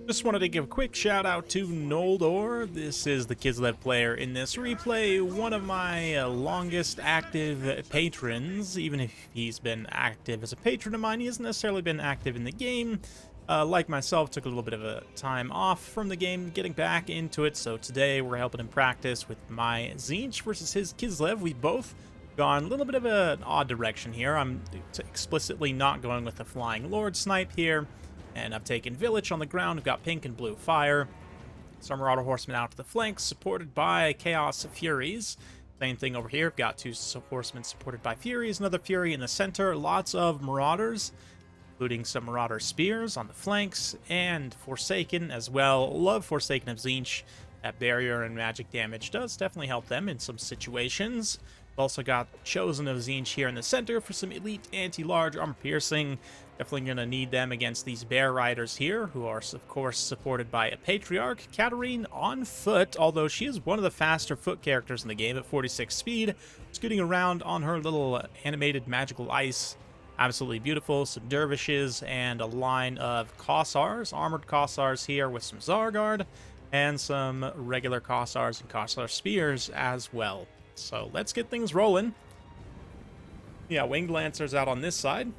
Just wanted to give a quick shout out to Noldor. This is the Kislev player in this replay, one of my longest active patrons. Even if he's been active as a patron of mine, he hasn't necessarily been active in the game. Like myself, took a little bit of a time off from the game, getting back into it. So today we're helping him practice with my Tzeentch versus his Kislev. We've both gone a little bit of an odd direction here. I'm explicitly not going with the Flying Lord snipe here. And I've taken Village on the ground. We've got pink and blue fire. Some Marauder Horsemen out to the flanks, supported by Chaos Furies. Same thing over here. We've got two Horsemen supported by Furies. Another Fury in the center. Lots of Marauders, including some Marauder Spears on the flanks. And Forsaken as well. Love Forsaken of Tzeentch. That barrier and magic damage does definitely help them in some situations. We've also got Chosen of Tzeentch here in the center for some elite anti-large armor piercing. Definitely going to need them against these bear riders here, who are, of course, supported by a Patriarch. Katarin on foot, although she is one of the faster foot characters in the game at 46 speed. Scooting around on her little animated magical ice. Absolutely beautiful. Some dervishes and a line of Kossars, armored Kossars here with some Zargard, and some regular Kossars and Kossar spears as well. So let's get things rolling. Yeah, Winged Lancers out on this side.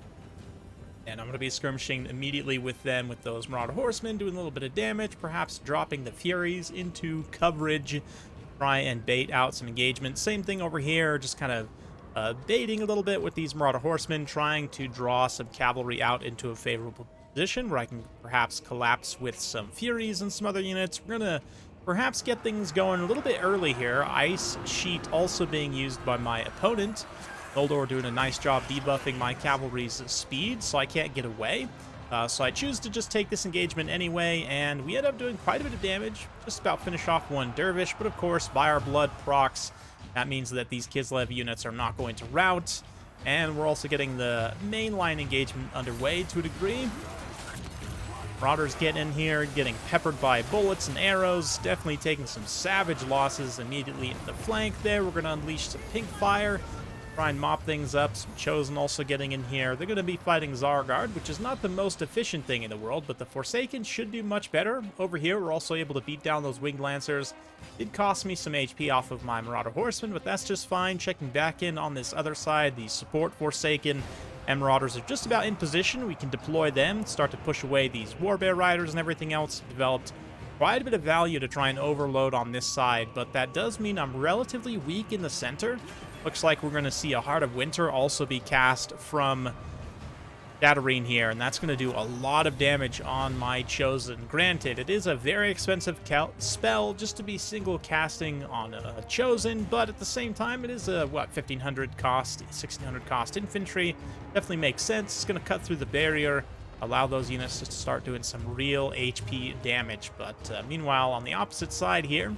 And I'm going to be skirmishing immediately with them, with those Marauder Horsemen, doing a little bit of damage, perhaps dropping the Furies into coverage, try and bait out some engagement. Same thing over here, just kind of baiting a little bit with these Marauder Horsemen, trying to draw some cavalry out into a favorable position where I can perhaps collapse with some Furies and some other units. We're going to perhaps get things going a little bit early here. Ice Sheet also being used by my opponent. Noldor doing a nice job debuffing my cavalry's speed, so I can't get away. So I choose to just take this engagement anyway, and we end up doing quite a bit of damage. Just about finish off one dervish, but of course, by our blood procs, that means that these Kislev units are not going to rout. And we're also getting the mainline engagement underway to a degree. Marauders get in here, getting peppered by bullets and arrows, definitely taking some savage losses immediately at the flank there. We're going to unleash some pink fire, try and mop things up. Some Chosen also getting in here. They're going to be fighting Zargard, which is not the most efficient thing in the world, but the Forsaken should do much better. Over here, we're also able to beat down those Winged Lancers. Did cost me some HP off of my Marauder Horsemen, but that's just fine. Checking back in on this other side, the support Forsaken and Marauders are just about in position. We can deploy them, start to push away these Warbear Riders and everything else. Developed quite a bit of value to try and overload on this side, but that does mean I'm relatively weak in the center. Looks like we're going to see a Heart of Winter also be cast from Katarin here, and that's going to do a lot of damage on my Chosen. Granted, it is a very expensive spell just to be single casting on a Chosen, but at the same time, it is a, 1,500 cost, 1,600 cost infantry. Definitely makes sense. It's going to cut through the barrier, allow those units to start doing some real HP damage. But meanwhile, on the opposite side here,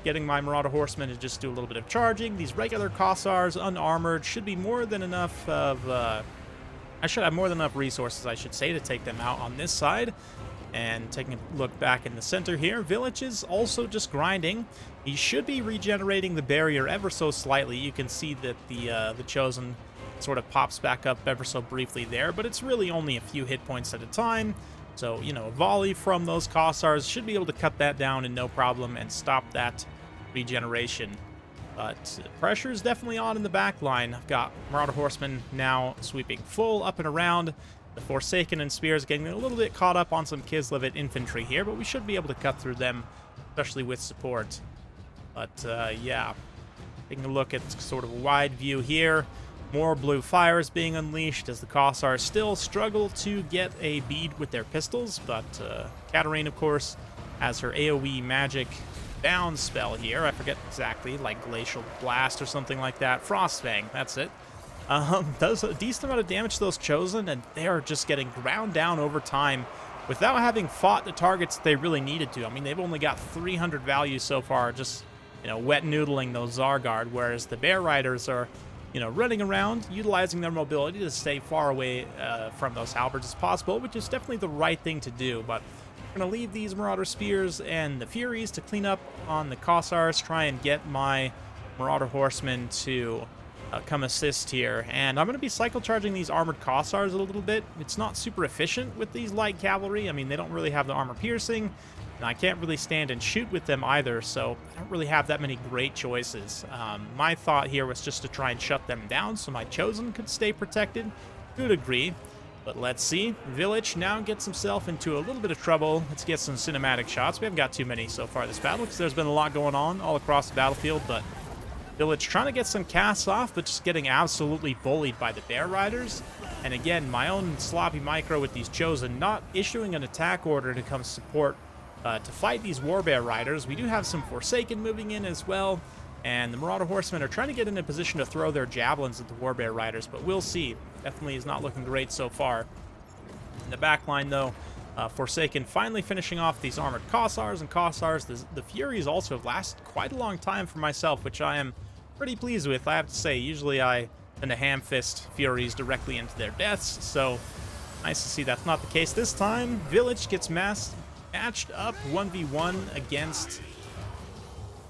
getting my Marauder Horsemen to just do a little bit of charging. These regular Kossars, unarmored, should be more than enough of... I should have more than enough resources, I should say, to take them out on this side. And taking a look back in the center here, Village is also just grinding. He should be regenerating the barrier ever so slightly. You can see that the Chosen sort of pops back up ever so briefly there, but it's really only a few hit points at a time. So, you know, a volley from those Kossars should be able to cut that down in no problem and stop that regeneration. But pressure is definitely on in the back line. I've got Marauder Horsemen now sweeping full up and around. The Forsaken and Spears getting a little bit caught up on some Kislev infantry here, but we should be able to cut through them, especially with support. But yeah, taking a look at sort of a wide view here. More blue fire is being unleashed as the Kossars still struggle to get a bead with their pistols, but Katarin, of course, has her AoE magic down spell here. I forget exactly, like Glacial Blast or something like that. Frostfang, that's it. Does a decent amount of damage to those Chosen, and they are just getting ground down over time without having fought the targets they really needed to. I mean, they've only got 300 value so far, just, you know, wet noodling those Zargard, whereas the Bear Riders are, you know, running around, utilizing their mobility to stay far away from those halberds as possible, which is definitely the right thing to do. But I'm going to leave these Marauder Spears and the Furies to clean up on the Kossars, try and get my Marauder Horsemen to come assist here. And I'm going to be cycle charging these armored Kossars a little bit. It's not super efficient with these light cavalry. I mean, they don't really have the armor piercing, and I can't really stand and shoot with them either, so I don't really have that many great choices. My thought here was just to try and shut them down so my Chosen could stay protected to a degree. But let's see. Village now gets himself into a little bit of trouble. Let's get some cinematic shots. We haven't got too many so far this battle because there's been a lot going on all across the battlefield, but Village trying to get some casts off, but just getting absolutely bullied by the Bear Riders. And again, my own sloppy micro with these Chosen, not issuing an attack order to come support to fight these Warbear Riders. We do have some Forsaken moving in as well, and the Marauder Horsemen are trying to get in a position to throw their javelins at the Warbear Riders, but we'll see. Definitely is not looking great so far. In the back line, though, Forsaken finally finishing off these armored Kossars and Kossars. The Furies also have lasted quite a long time for myself, which I am pretty pleased with, I have to say. Usually I tend to ham-fist Furies directly into their deaths, so nice to see that's not the case this time. Village gets matched up 1v1 against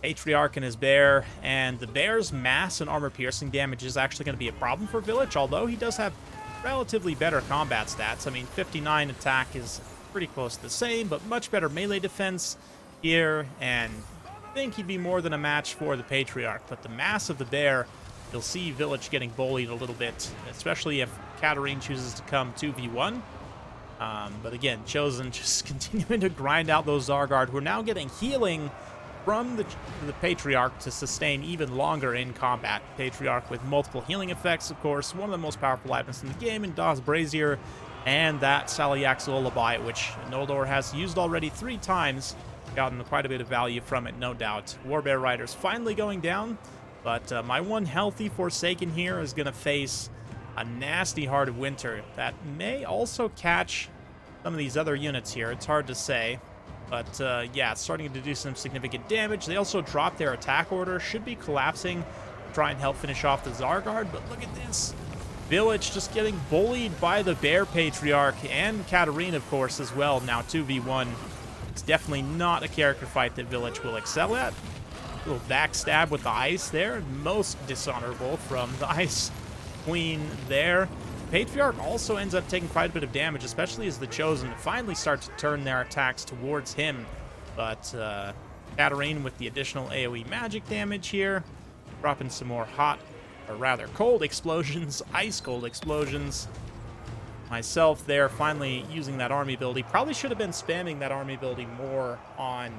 Patriarch and his bear, and the bear's mass and armor piercing damage is actually going to be a problem for Village, although he does have relatively better combat stats. I mean, 59 attack is pretty close to the same, but much better melee defense here, and I think he'd be more than a match for the Patriarch. But the mass of the bear, you'll see Village getting bullied a little bit, especially if Katarin chooses to come 2v1. But again, Chosen just continuing to grind out those Zargard, who are now getting healing from the Patriarch to sustain even longer in combat. Patriarch with multiple healing effects, of course, one of the most powerful items in the game, in Daw's Brazier, and that Salyak's Lullaby, which Noldor has used already 3 times, gotten quite a bit of value from it, no doubt. Warbear Riders finally going down, but my one healthy Forsaken here is going to face a nasty Heart of Winter that may also catch some of these other units here. It's hard to say. But, yeah, it's starting to do some significant damage. They also dropped their attack order. Should be collapsing to try and help finish off the Zargard. But look at this. Village just getting bullied by the Bear Patriarch and Katarin, of course, as well. Now 2v1. It's definitely not a character fight that Village will excel at. A little backstab with the ice there. Most dishonorable from the Ice Queen there. Patriarch also ends up taking quite a bit of damage, especially as the Chosen finally start to turn their attacks towards him. But Katarin with the additional AoE magic damage here, dropping some more hot, or rather cold explosions, ice cold explosions. Myself there finally using that army ability. Probably should have been spamming that army ability more on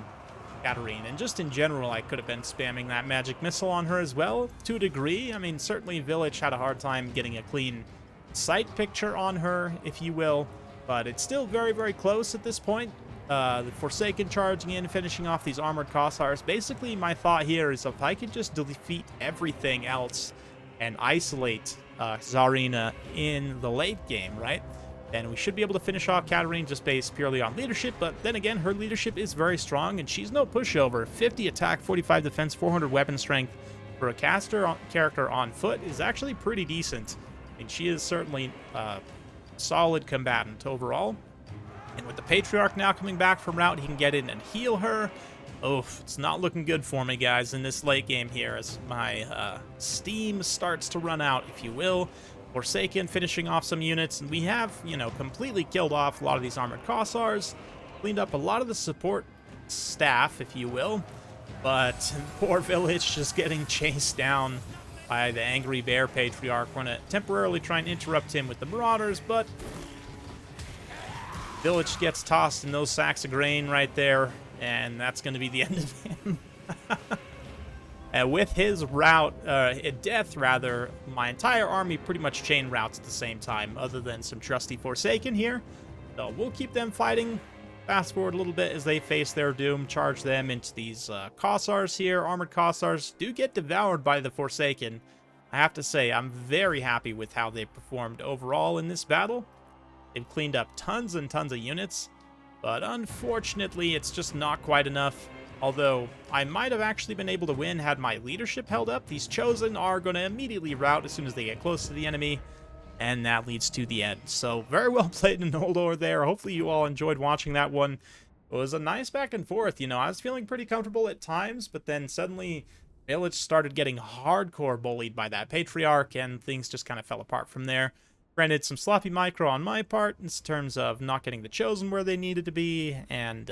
Katarin, and just in general I could have been spamming that magic missile on her as well, to a degree. I mean, certainly Village had a hard time getting a clean sight picture on her, if you will, but it's still very, very close at this point. The Forsaken charging in, finishing off these armored Kossars. Basically, my thought here is if I could just defeat everything else and isolate Tsarina in the late game, right, then we should be able to finish off Katarin just based purely on leadership. But then again, her leadership is very strong, and she's no pushover. 50 attack, 45 defense, 400 weapon strength for a character on foot is actually pretty decent. I mean, she is certainly a solid combatant overall. And with the Patriarch now coming back from route, he can get in and heal her. Oof, it's not looking good for me, guys, in this late game here as my steam starts to run out, if you will. Forsaken finishing off some units, and we have, you know, completely killed off a lot of these armored Kossars, cleaned up a lot of the support staff, if you will. But poor Village just getting chased down by the angry Bear Patriarch. We're going to temporarily try and interrupt him with the Marauders, but Village gets tossed in those sacks of grain right there, and that's going to be the end of him. And with his death, my entire army pretty much chain routes at the same time, other than some trusty Forsaken here. So we'll keep them fighting. Fast forward a little bit as they face their doom, charge them into these Kossars here. Armored Kossars do get devoured by the Forsaken. I have to say, I'm very happy with how they performed overall in this battle. They've cleaned up tons and tons of units, but unfortunately, it's just not quite enough. Although, I might have actually been able to win had my leadership held up. These Chosen are going to immediately rout as soon as they get close to the enemy, and that leads to the end. So, very well played in Noldor there. Hopefully you all enjoyed watching that one. It was a nice back and forth, you know. I was feeling pretty comfortable at times, but then suddenly village started getting hardcore bullied by that patriarch, and things just kind of fell apart from there. Granted, some sloppy micro on my part in terms of not getting the chosen where they needed to be, and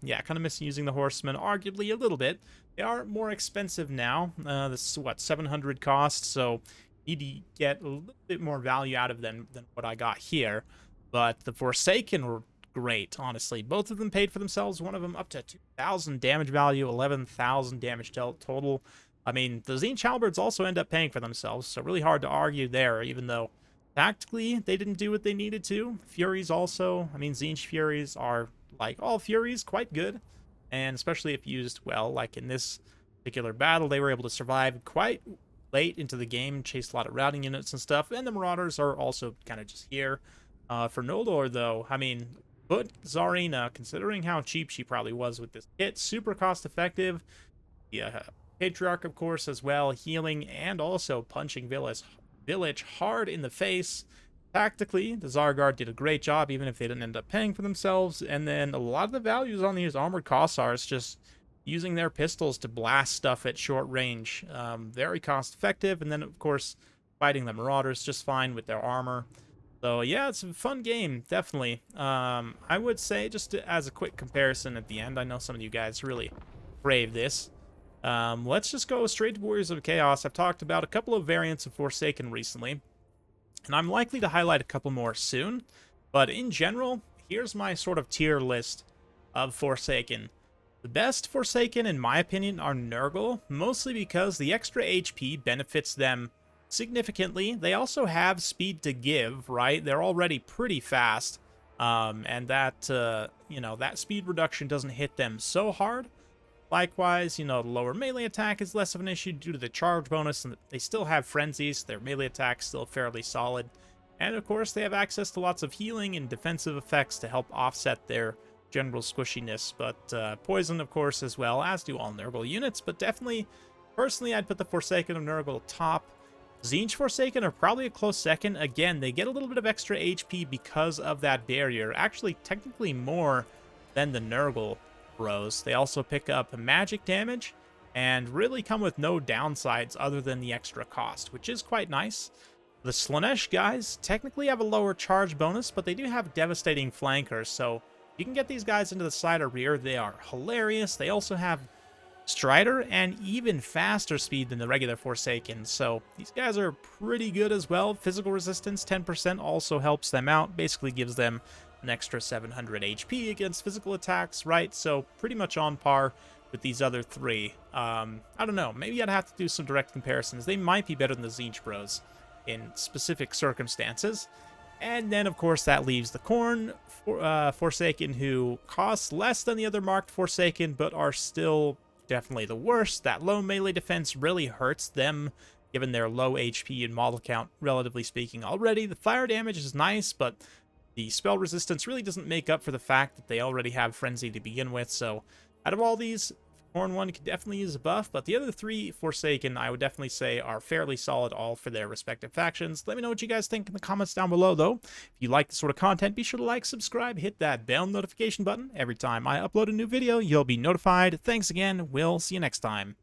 yeah, kind of misusing the horsemen, arguably a little bit. They are more expensive now. This is what, 700 cost, so you need to get a little bit more value out of them than what I got here. But the Forsaken were great, honestly. Both of them paid for themselves. One of them up to 2,000 damage value, 11,000 damage total. I mean, the Tzeentch halberds also end up paying for themselves, so really hard to argue there, even though tactically they didn't do what they needed to. Furies also, I mean, Tzeentch Furies are, like all Furies, quite good, and especially if used well, like in this particular battle, they were able to survive quite late into the game, chase a lot of routing units and stuff, and the Marauders are also kind of just here. For Noldor, though, I mean, put Tsarina, considering how cheap she probably was with this kit, super cost-effective. Yeah, Patriarch, of course, as well, healing and also punching village hard in the face. Tactically, the Zargard did a great job, even if they didn't end up paying for themselves. And then a lot of the values on these armored Kossars just using their pistols to blast stuff at short range. Very cost-effective. And then, of course, fighting the Marauders just fine with their armor. So yeah, it's a fun game, definitely. I would say, just as a quick comparison at the end, I know some of you guys really crave this. Let's just go straight to Warriors of Chaos. I've talked about a couple of variants of Forsaken recently, and I'm likely to highlight a couple more soon. But in general, here's my sort of tier list of Forsaken. The best Forsaken, in my opinion, are Nurgle, mostly because the extra HP benefits them significantly. They also have speed to give, right? They're already pretty fast, and that, you know, that speed reduction doesn't hit them so hard. Likewise, you know, the lower melee attack is less of an issue due to the charge bonus, and they still have frenzies. Their melee attack's still fairly solid. And of course, they have access to lots of healing and defensive effects to help offset their general squishiness. But poison, of course, as well, as do all Nurgle units. But definitely, personally, I'd put the Forsaken of Nurgle top. Tzeentch Forsaken are probably a close second. Again, they get a little bit of extra HP because of that barrier. Actually, technically more than the Nurgle bros. They also pick up magic damage and really come with no downsides other than the extra cost, which is quite nice. The Slaanesh guys technically have a lower charge bonus, but they do have devastating flankers, so you can get these guys into the side or rear. They are hilarious. They also have Strider and even faster speed than the regular Forsaken, so these guys are pretty good as well. Physical resistance 10% also helps them out, basically gives them an extra 700 HP against physical attacks, right? So pretty much on par with these other three. I don't know, maybe I'd have to do some direct comparisons. They might be better than the Tzeentch bros in specific circumstances. And then, of course, that leaves the Khorne Forsaken, who cost less than the other marked Forsaken, but are still definitely the worst. That low melee defense really hurts them, given their low HP and model count, relatively speaking already. The fire damage is nice, but the spell resistance really doesn't make up for the fact that they already have Frenzy to begin with. So out of all these, Khorne one could definitely use a buff, but the other three Forsaken, I would definitely say, are fairly solid all for their respective factions. Let me know what you guys think in the comments down below, though. If you like this sort of content, be sure to like, subscribe, hit that bell notification button. Every time I upload a new video, you'll be notified. Thanks again. We'll see you next time.